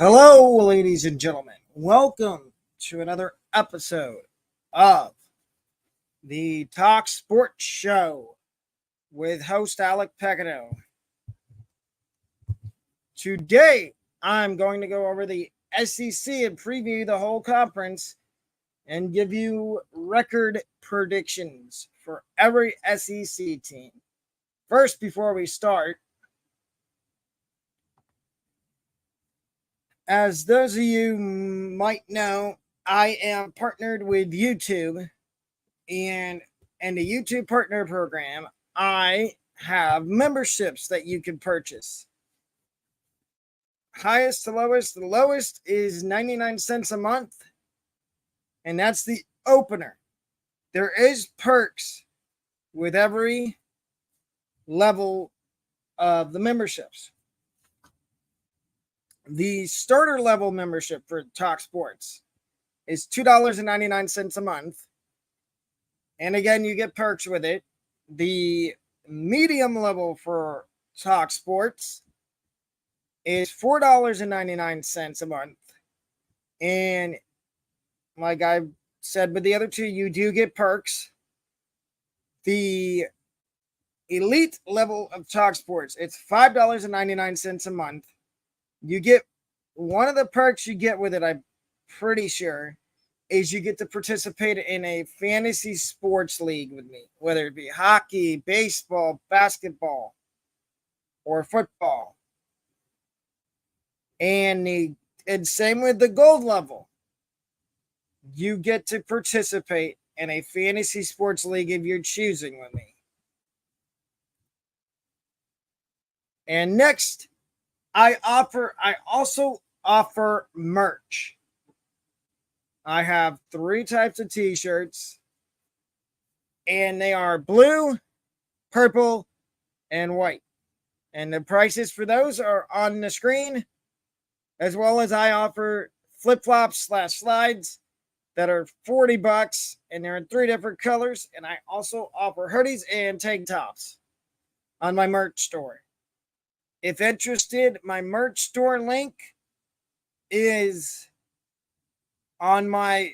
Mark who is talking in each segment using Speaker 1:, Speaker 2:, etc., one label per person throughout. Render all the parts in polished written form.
Speaker 1: Hello, ladies and gentlemen. Welcome to another episode of the Talk Sports Show with host Alec Pecado. Today, I'm going to go over the SEC and preview the whole conference and give you record predictions for every SEC team. First, before we start, as those of you might know, I am partnered with YouTube, and in the YouTube Partner Program, I have memberships that you can purchase. Highest to lowest, the lowest is 99 cents a month, and that's the opener. There is perks with every level of the memberships. The starter level membership for Talk Sports is $2.99 a month. And again, you get perks with it. The medium level for Talk Sports is $4.99 a month. And like I said with the other two, you do get perks. The elite level of Talk Sports, it's $5.99 a month. You get one of the perks you get with it, I'm pretty sure, is you get to participate in a fantasy sports league with me, whether it be hockey, baseball, basketball, or football. And same with the gold level. You get to participate in a fantasy sports league if you're choosing with me. And next, I also offer merch. I have 3 types of t-shirts, and they are blue, purple, and white. And the prices for those are on the screen, as well as I offer flip-flops / slides that are $40, and they're in 3 different colors. And I also offer hoodies and tank tops on my merch store. If interested, my merch store link is on my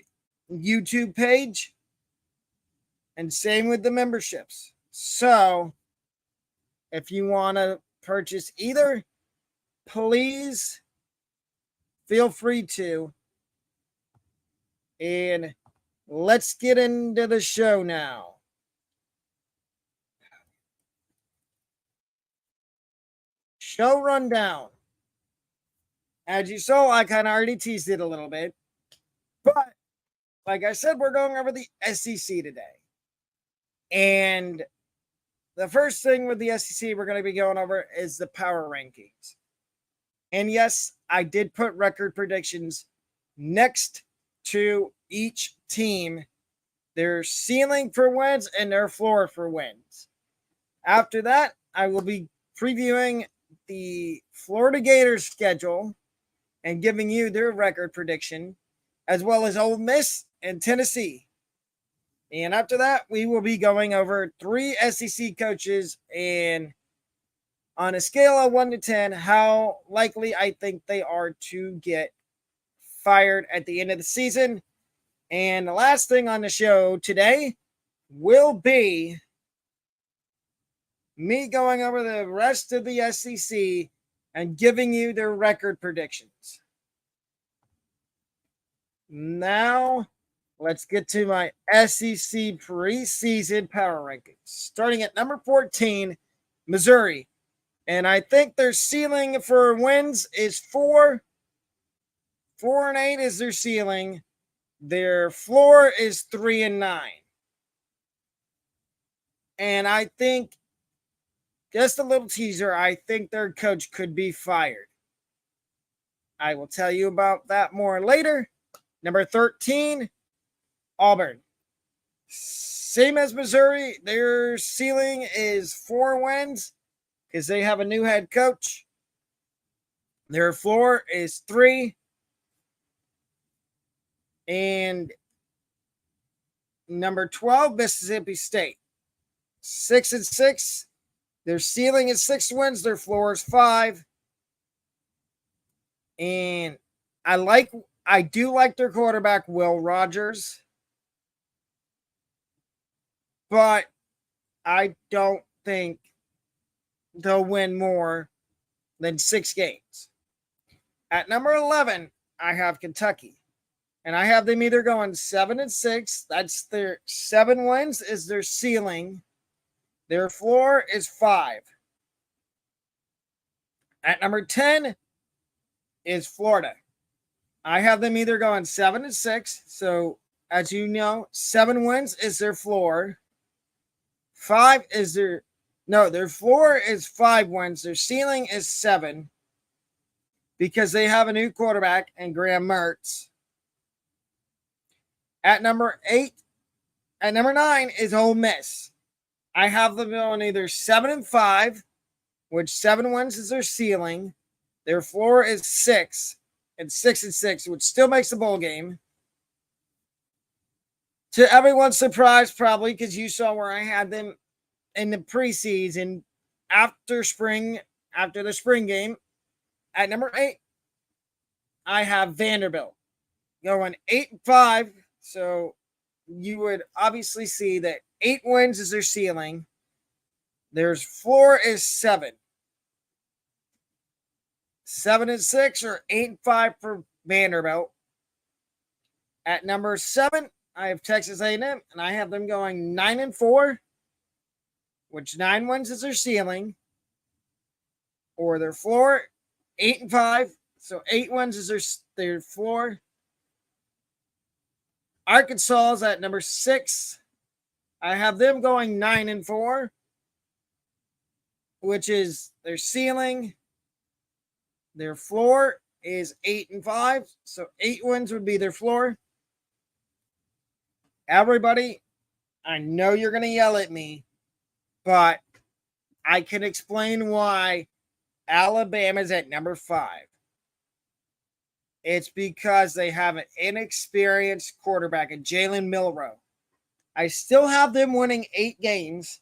Speaker 1: YouTube page, and same with the memberships. So if you want to purchase either, please feel free to. And let's get into the show now. Show rundown. As you saw, I kind of already teased it a little bit. But like I said, we're going over the SEC today. And the first thing with the SEC we're going to be going over is the power rankings. And yes, I did put record predictions next to each team, their ceiling for wins and their floor for wins. After that, I will be previewing the Florida Gators schedule and giving you their record prediction, as well as Ole Miss and Tennessee. And after that, we will be going over 3 SEC coaches and on a scale of 1 to 10, how likely I think they are to get fired at the end of the season. And the last thing on the show today will be me going over the rest of the SEC and giving you their record predictions. Now, let's get to my SEC preseason power rankings. Starting at number 14, Missouri. And I think their ceiling for wins is 4. 4-8 is their ceiling. Their floor is 3-9. And I think, just a little teaser, I think their coach could be fired. I will tell you about that more later. Number 13, Auburn. Same as Missouri, their ceiling is 4 wins because they have a new head coach. Their floor is 3. And number 12, Mississippi State. 6-6. Their ceiling is 6 wins. Their floor is 5. And I do like their quarterback, Will Rogers, but I don't think they'll win more than 6 games. At number 11, I have Kentucky. And I have them either going 7-6. That's their 7 wins is their ceiling. Their floor is 5. At number 10 is Florida. I have them either going 7-6. So, as you know, 7 wins is their floor. 5 is their floor is 5 wins. Their ceiling is 7 because they have a new quarterback and Graham Mertz. At number 9 is Ole Miss. I have them going either 7-5, which 7 wins is their ceiling. Their floor is 6, and 6-6, which still makes the bowl game. To everyone's surprise, probably, because you saw where I had them in the preseason after the spring game. At number 8, I have Vanderbilt going 8-5. So you would obviously see that 8 wins is their ceiling. Their floor is 7. 7-6 or 8-5 for Vanderbilt. At number 7, I have Texas A&M, and I have them going 9-4, which 9 wins is their ceiling, or their floor 8-5. So 8 wins is their floor. Arkansas is at number 6. I have them going 9-4, which is their ceiling. Their floor is 8-5. So 8 wins would be their floor. Everybody, I know you're going to yell at me, but I can explain why Alabama's at number 5. It's because they have an inexperienced quarterback, a Jalen Milroe. I still have them winning 8 games,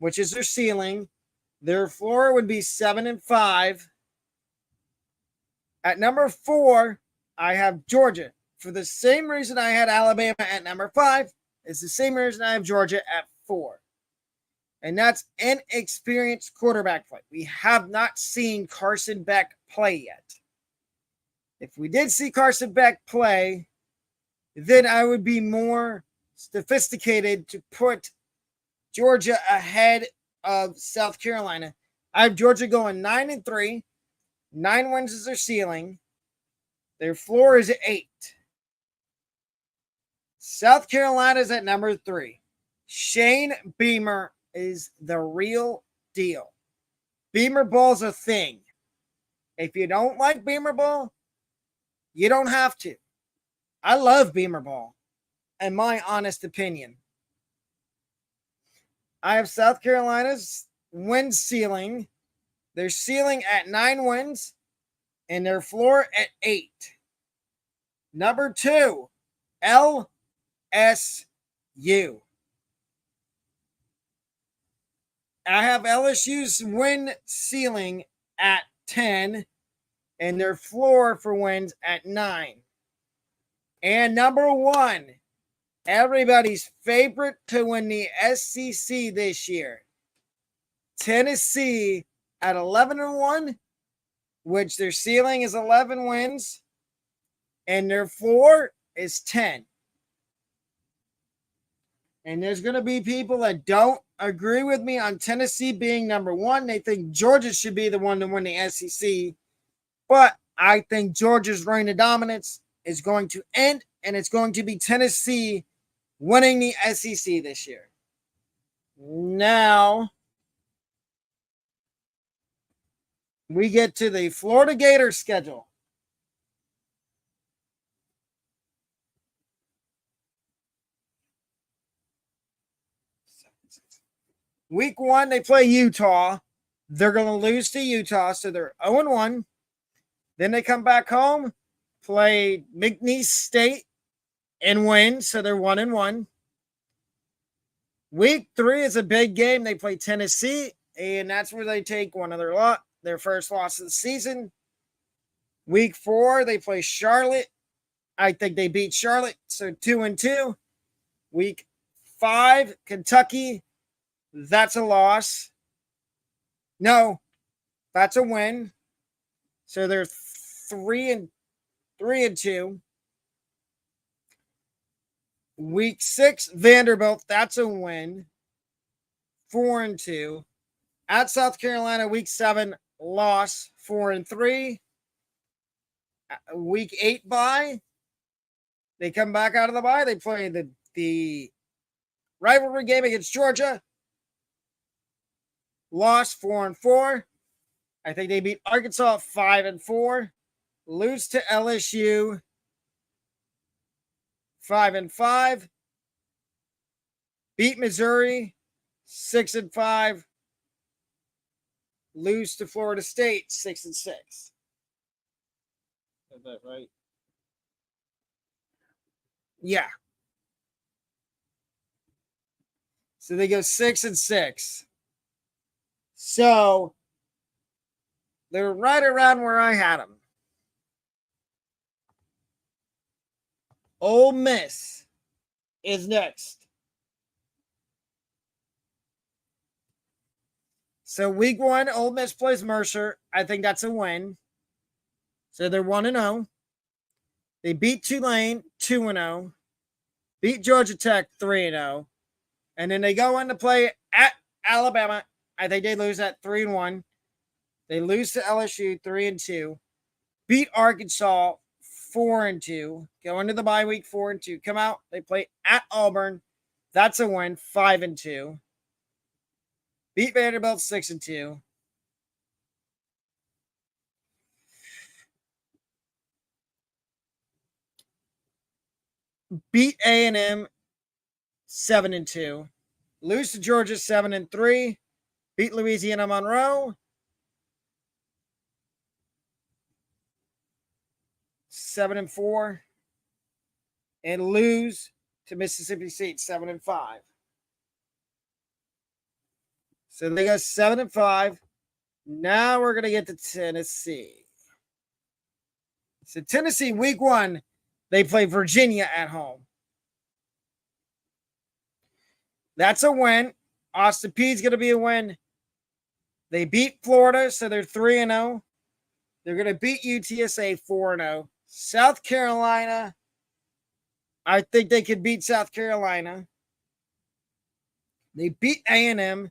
Speaker 1: which is their ceiling. Their floor would be 7-5. At number 4, I have Georgia. For the same reason I had Alabama at number 5, it's the same reason I have Georgia at 4. And that's inexperienced quarterback play. We have not seen Carson Beck play yet. If we did see Carson Beck play, then I would be more sophisticated to put Georgia ahead of South Carolina. I have Georgia going 9-3. 9 wins is their ceiling. Their floor is 8. South Carolina's at number 3. Shane Beamer is the real deal. Beamer Ball's a thing. If you don't like Beamer Ball, you don't have to. I love Beamer Ball, in my honest opinion. I have South Carolina's win ceiling. Their ceiling at 9 wins and their floor at 8. Number 2, LSU. I have LSU's win ceiling at 10 and their floor for wins at 9. And number 1, everybody's favorite to win the SEC this year, Tennessee at 11-1, which their ceiling is 11 wins, and their floor is 10. And there's going to be people that don't agree with me on Tennessee being number 1. They think Georgia should be the one to win the SEC. But I think Georgia's reign of dominance is going to end, and it's going to be Tennessee winning the SEC this year. Now, we get to the Florida Gators schedule. Week 1, they play Utah. They're going to lose to Utah, so they're 0-1. Then they come back home, play McNeese State, and win, so they're 1-1. Week 3 is a big game. They play Tennessee, and that's where they take one of their first loss of the season. Week 4, they play Charlotte. I think they beat Charlotte, so 2-2. Week 5, Kentucky. That's a loss. No, that's a win. So they're 3-2. Week 6, Vanderbilt. That's a win. 4-2. At South Carolina, week 7, loss. 4-3. Week 8 bye. They come back out of the bye. They play the rivalry game against Georgia. Lost 4-4. I think they beat Arkansas 5-4. Lose to LSU 5-5. Beat Missouri 6-5. Lose to Florida State 6-6. Is that right? Yeah. So they go 6-6. So they're right around where I had them. Ole Miss is next. So week 1, Ole Miss plays Mercer. I think that's a win. So they're 1-0. They beat Tulane 2-0. Beat Georgia Tech 3-0. And then they go on to play at Alabama. I think they lose at 3-1. They lose to LSU 3-2. Beat Arkansas 4-2. Go into the bye week 4-2. Come out. They play at Auburn. That's a win. 5-2. Beat Vanderbilt 6-2. Beat A&M 7-2. Lose to Georgia 7-3. Beat Louisiana Monroe 7-4. And lose to Mississippi State 7-5. So they go 7-5. Now we're going to get to Tennessee. So Tennessee, week 1, they play Virginia at home. That's a win. Austin Peay's going to be a win. They beat Florida, so they're 3-0. They're going to beat UTSA 4-0. South Carolina, I think they could beat South Carolina. They beat A&M,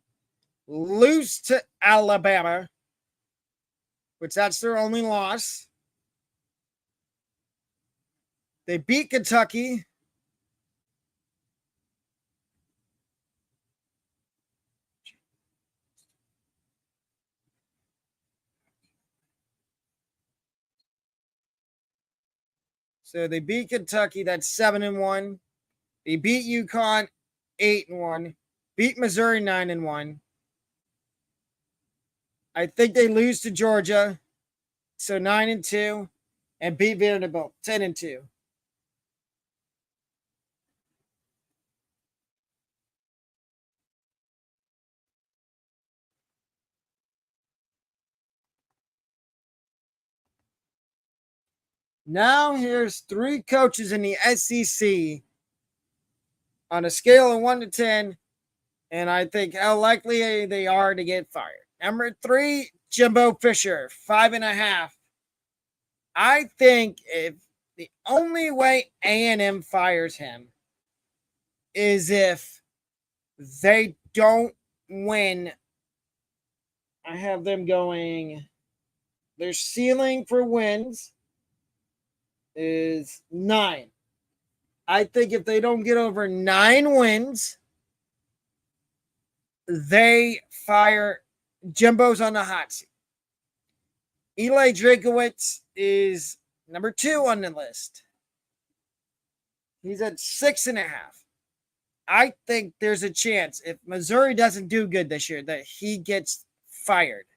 Speaker 1: lose to Alabama, which that's their only loss. They beat Kentucky. So they beat Kentucky, that's 7-1. They beat UConn 8-1. Beat Missouri 9-1. I think they lose to Georgia, so 9-2, and beat Vanderbilt 10-2. Now here's 3 coaches in the SEC on a scale of 1 to 10, and I think how likely they are to get fired. Number 3, Jimbo Fisher, 5.5. I think if the only way A&M fires him is if they don't win. I have them going, their ceiling for wins is 9. I think if they don't get over 9 wins, they fire Jimbo's on the hot seat. Eli Drakowitz is number 2 on the list. He's at 6.5. I think there's a chance if Missouri doesn't do good this year that he gets fired.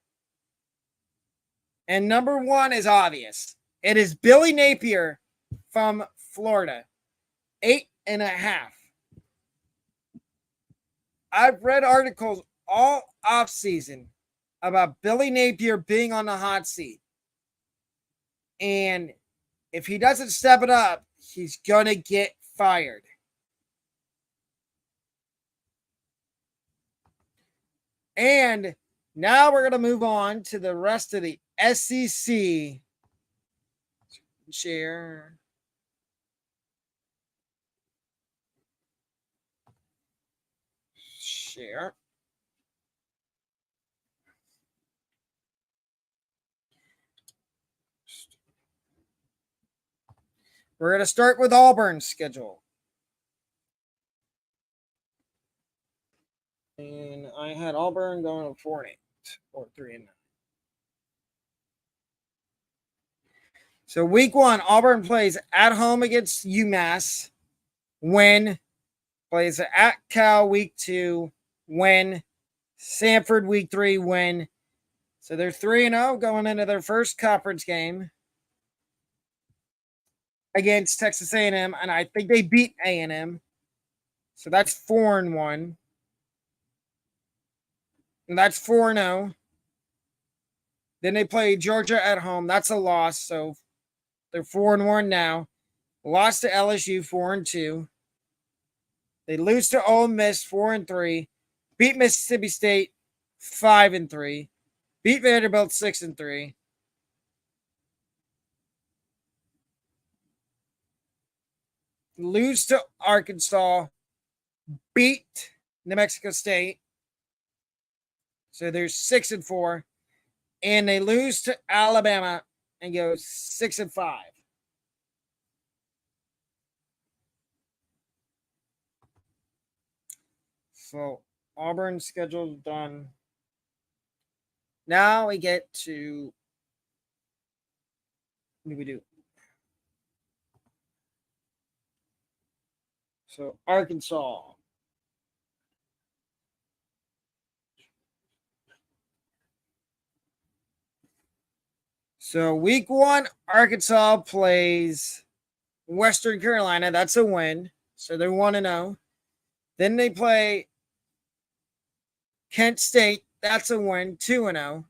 Speaker 1: And number 1 is obvious. It is Billy Napier from Florida. 8.5. I've read articles all offseason about Billy Napier being on the hot seat. And if he doesn't step it up, he's going to get fired. And now we're going to move on to the rest of the SEC. Share. Share. We're going to start with Auburn's schedule. And I had Auburn going to 4-8 or 3-9. So week 1, Auburn plays at home against UMass. Win. Plays at Cal week 2. Win. Samford week 3. Win. So they're 3-0 going into their first conference game against Texas A&M, and I think they beat A&M. So that's 4-1. And that's 4-0. Then they play Georgia at home. That's a loss. So they're 4-1 now. Lost to LSU 4-2. They lose to Ole Miss 4-3. Beat Mississippi State 5-3. Beat Vanderbilt 6-3. Lose to Arkansas. Beat New Mexico State. So they're 6-4. And they lose to Alabama and go 6-5. So Auburn's schedule done. Now we get to, what do we do? So Arkansas. So week 1, Arkansas plays Western Carolina. That's a win. So they're 1-0. Then they play Kent State. That's a win. 2-0.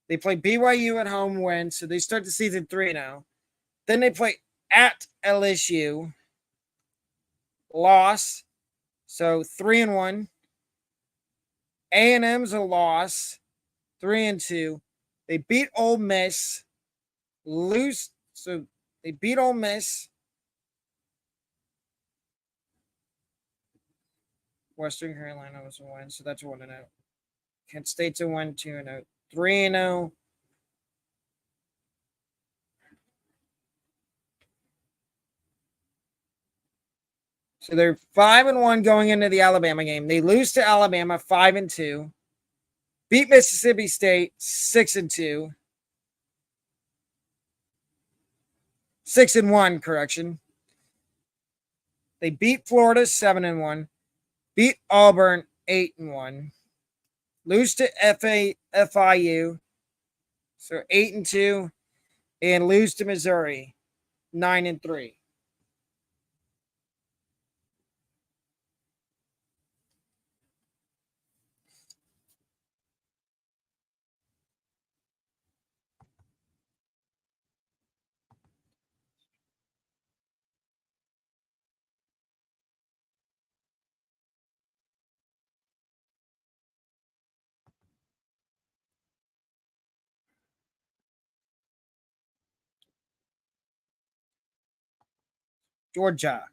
Speaker 1: They play BYU at home, win. So they start the season 3-0. Then they play at LSU. Loss. So 3-1. A&M's a loss. 3-2. They beat Ole Miss. Lose. So they beat Ole Miss. Western Carolina was a win. So that's 1-0. Kent State's a win. 2-0. 3-0. So they're 5-1 going into the Alabama game. They lose to Alabama 5-2. Beat Mississippi State 6-2. 6-1, correction. They beat Florida 7-1. Beat Auburn 8-1. Lose to FIU. So 8-2. And lose to Missouri 9-3. Georgia.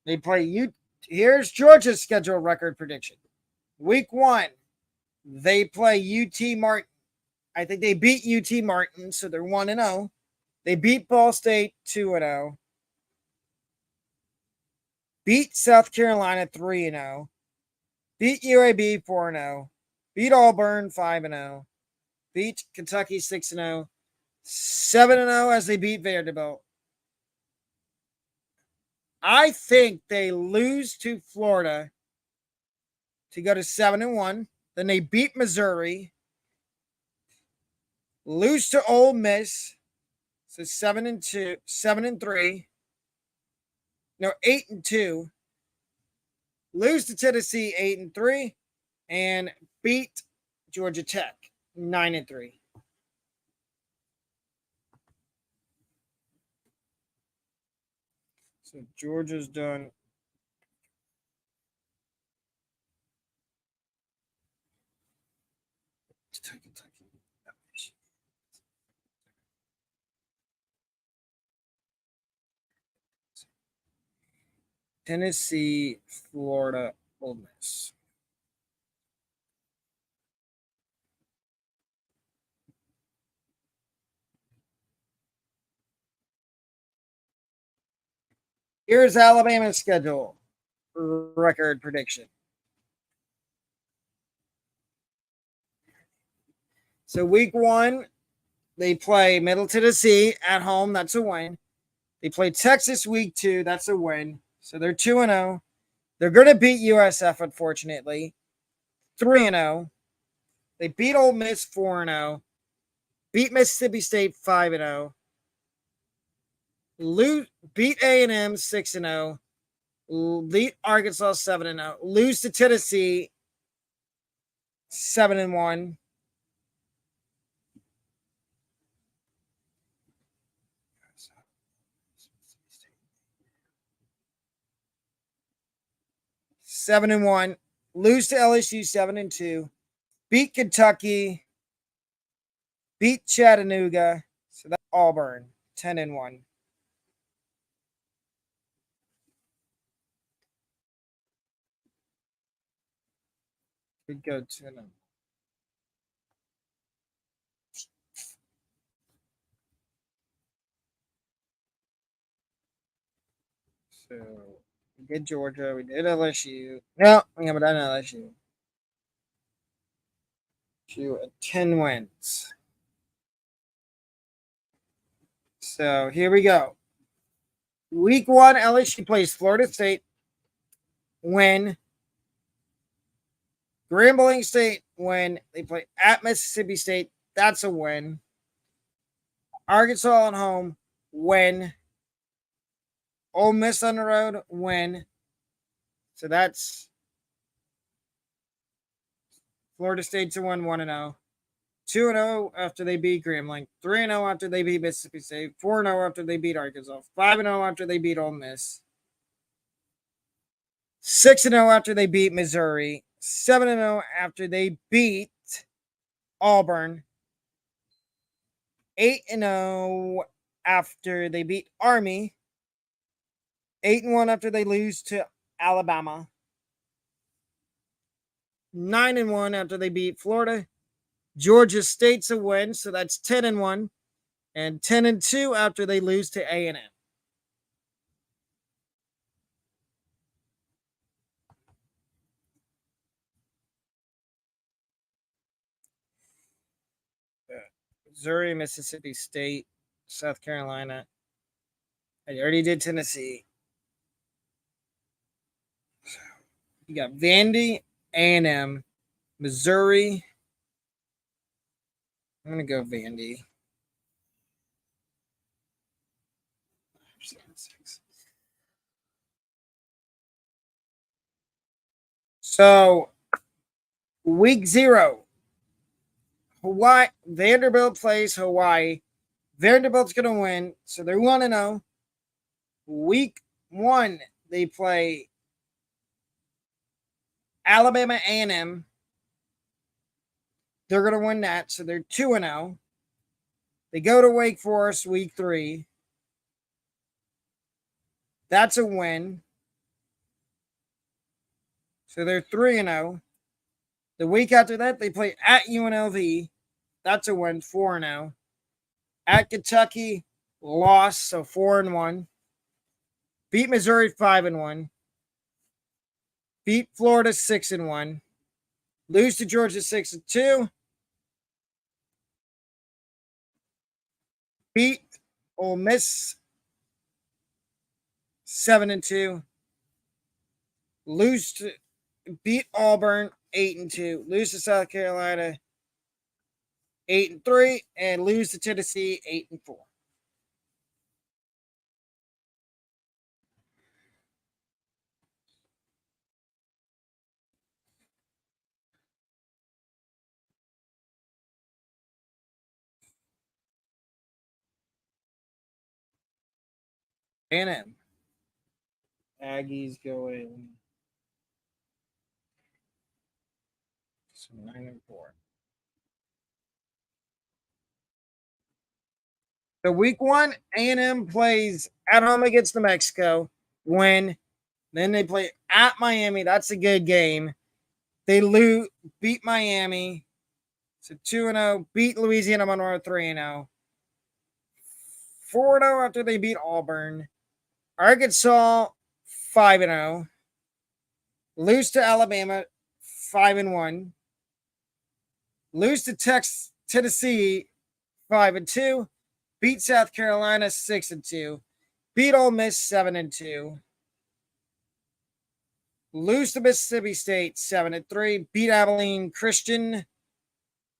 Speaker 1: They play you. Here's Georgia's schedule record prediction. Week 1, they play UT Martin. I think they beat UT Martin, so they're 1-0. They beat Ball State 2-0. Beat South Carolina 3-0. Beat UAB 4-0. Beat Auburn 5-0. Beat Kentucky 6-0. 7-0 as they beat Vanderbilt. I think they lose to Florida to go to 7-1. Then they beat Missouri. Lose to Ole Miss. So 7-2, 7-3. No, 8-2. lose to Tennessee 8-3, and beat Georgia Tech 9-3. So Georgia's done. Tennessee, Florida, Ole Miss. Here's Alabama's schedule record prediction. So week 1, they play Middle Tennessee at home. That's a win. They play Texas week 2. That's a win. So they're 2-0. They're going to beat USF, unfortunately. 3-0. They beat Ole Miss 4-0. Beat Mississippi State 5-0. Beat A&M 6-0. Beat Arkansas 7-0. Lose to Tennessee 7-1. Seven and one, lose to LSU 7-2, beat Kentucky, beat Chattanooga, so that's Auburn 10-1. Could go 10. So we did Georgia, we did LSU. No, we haven't done LSU. 10 wins. So here we go. Week 1, LSU plays Florida State. Win. Grambling State win. They play at Mississippi State. That's a win. Arkansas at home. Win. Ole Miss on the road. Win. So that's Florida State's a 1-0. 2-0 after they beat Grambling. 3-0 after they beat Mississippi State. 4-0 after they beat Arkansas. 5-0 after they beat Ole Miss. 6-0 after they beat Missouri. 7-0 after they beat Auburn. 8-0 after they beat Army. 8-1 after they lose to Alabama. 9-1 after they beat Florida. Georgia State's a win, so that's 10-1, and 10-2 after they lose to A&M. Missouri, Mississippi State, South Carolina. I already did Tennessee. You got Vandy, A&M, Missouri. I'm going to go Vandy. So, week 0, Hawaii. Vanderbilt plays Hawaii. Vanderbilt's going to win, so they're 1-0. Week 1, they play Alabama A&M. They're going to win that, so they're 2-0. They go to Wake Forest week 3. That's a win. So they're 3-0. The week after that, they play at UNLV. That's a win, 4-0. At Kentucky, loss, so 4-1. Beat Missouri 5-1. Beat Florida 6-1. Lose to Georgia 6-2. Beat Ole Miss 7-2. Beat Auburn 8-2. Lose to South Carolina 8-3, and lose to Tennessee 8-4. A&M. Aggies going 9-4. So week 1, A&M plays at home against New Mexico. Win. Then they play at Miami. That's a good game. They beat Miami. So 2-0. Beat Louisiana Monroe 3-0. 4-0 after they beat Auburn. Arkansas 5-0. Lose to Alabama 5-1. Lose to Tennessee 5-2. Beat South Carolina 6-2. Beat Ole Miss 7-2. Lose to Mississippi State 7-3. Beat Abilene Christian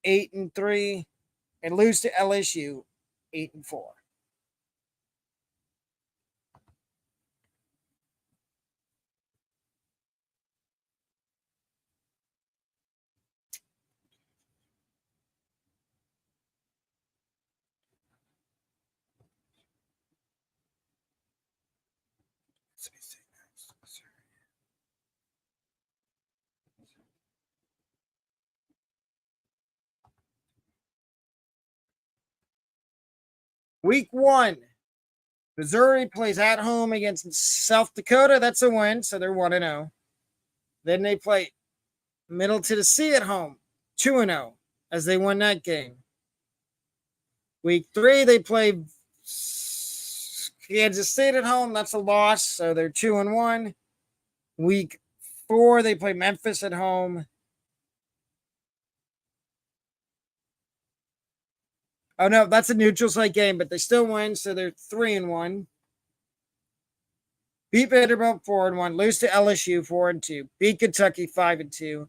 Speaker 1: 8-3. And lose to LSU 8-4. Week 1, Missouri plays at home against South Dakota. That's a win, so they're 1-0. Then they play Middle Tennessee at home, 2-0, as they won that game. Week 3, they play Kansas State at home. That's a loss, so they're 2-1. Week 4, they play Memphis at home. Oh no, that's a neutral site game, but they still win, so they're 3-1. Beat Vanderbilt 4-1. Lose to LSU 4-2. Beat Kentucky 5-2.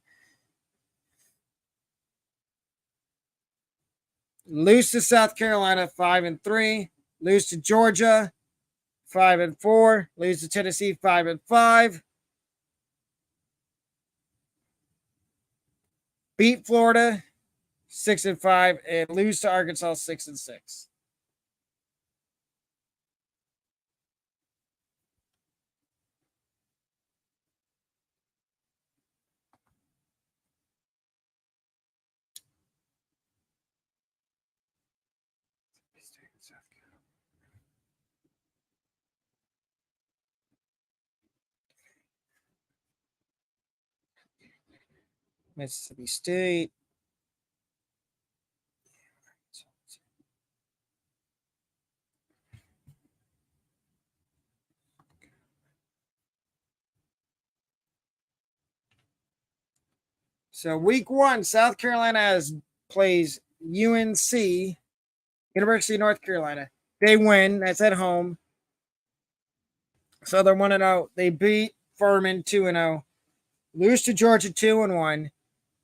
Speaker 1: Lose to South Carolina 5-3. Lose to Georgia 5-4. Lose to Tennessee 5-5. Beat Florida 6-5 and lose to Arkansas 6-6. Mississippi State. So week 1, South Carolina plays UNC, University of North Carolina. They win. That's at home. So they're 1-0. They beat Furman 2-0. Lose to Georgia 2-1.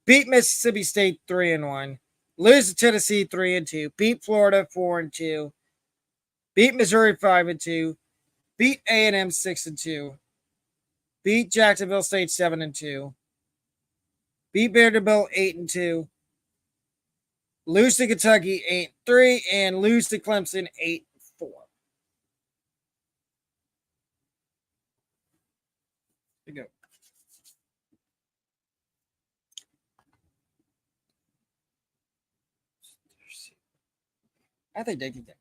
Speaker 1: Beat Mississippi State 3-1. Lose to Tennessee 3-2. Beat Florida 4-2. Beat Missouri 5-2. Beat A&M 6-2. Beat Jacksonville State 7-2. Beat Vanderbilt 8-2. Lose to Kentucky 8-3 and lose to Clemson 8-4. There you go. I think they did that.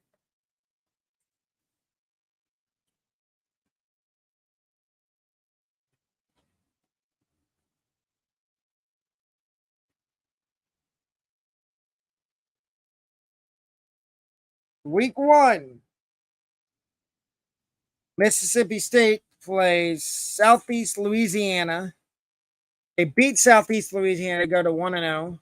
Speaker 1: Week 1, Mississippi State plays Southeast Louisiana. They beat Southeast Louisiana, go to 1-0.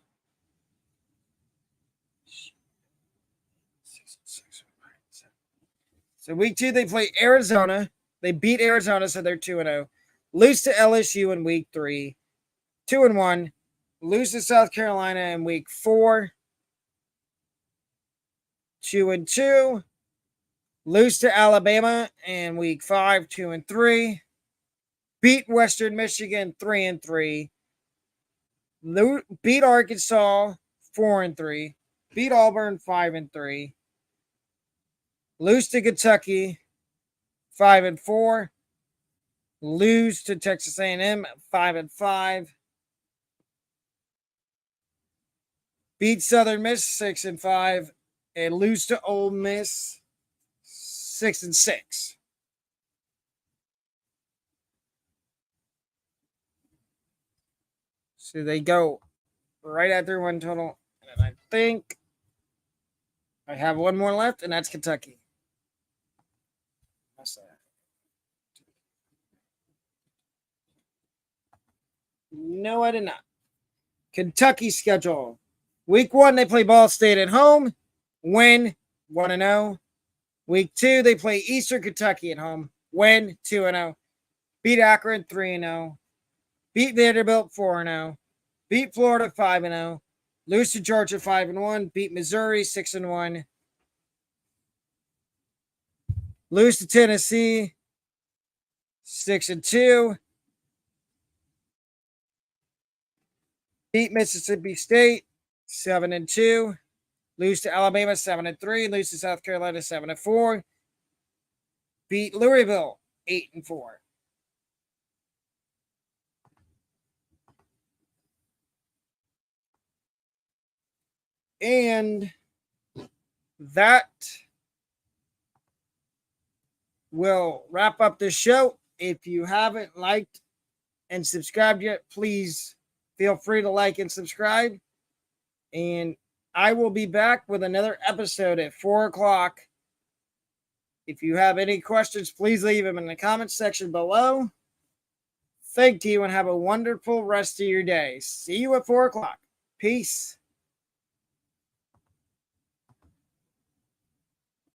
Speaker 1: So week 2, they play Arizona. They beat Arizona, so they're 2-0. Lose to LSU in week 3, 2-1. Lose to South Carolina in week 4, 2-2. Lose to Alabama in week 5, 2-3. Beat Western Michigan 3-3. Beat Arkansas 4-3. Beat Auburn 5-3. Lose to Kentucky 5-4. Lose to Texas A&M, 5-5. Beat Southern Miss, 6-5, and lose to Ole Miss, 6-6. So they go right at their win total. And I think I have one more left, and that's Kentucky. That's that. No, I did not. Kentucky schedule. Week 1, they play Ball State at home. Win, 1-0. Week 2, they play Eastern Kentucky at home. Win, 2-0. Beat Akron, 3-0. Beat Vanderbilt, 4-0. Beat Florida, 5-0. Lose to Georgia, 5-1. Beat Missouri, 6-1. Lose to Tennessee, 6-2. Beat Mississippi State, 7-2. Lose to Alabama, 7-3. Lose to South Carolina, 7-4. Beat Louisville, 8-4. And that will wrap up the show. If you haven't liked and subscribed yet, please feel free to like and subscribe. And I will be back with another episode at 4 o'clock. If you have any questions, please leave them in the comments section below. Thank you and have a wonderful rest of your day. See you at 4 o'clock. Peace.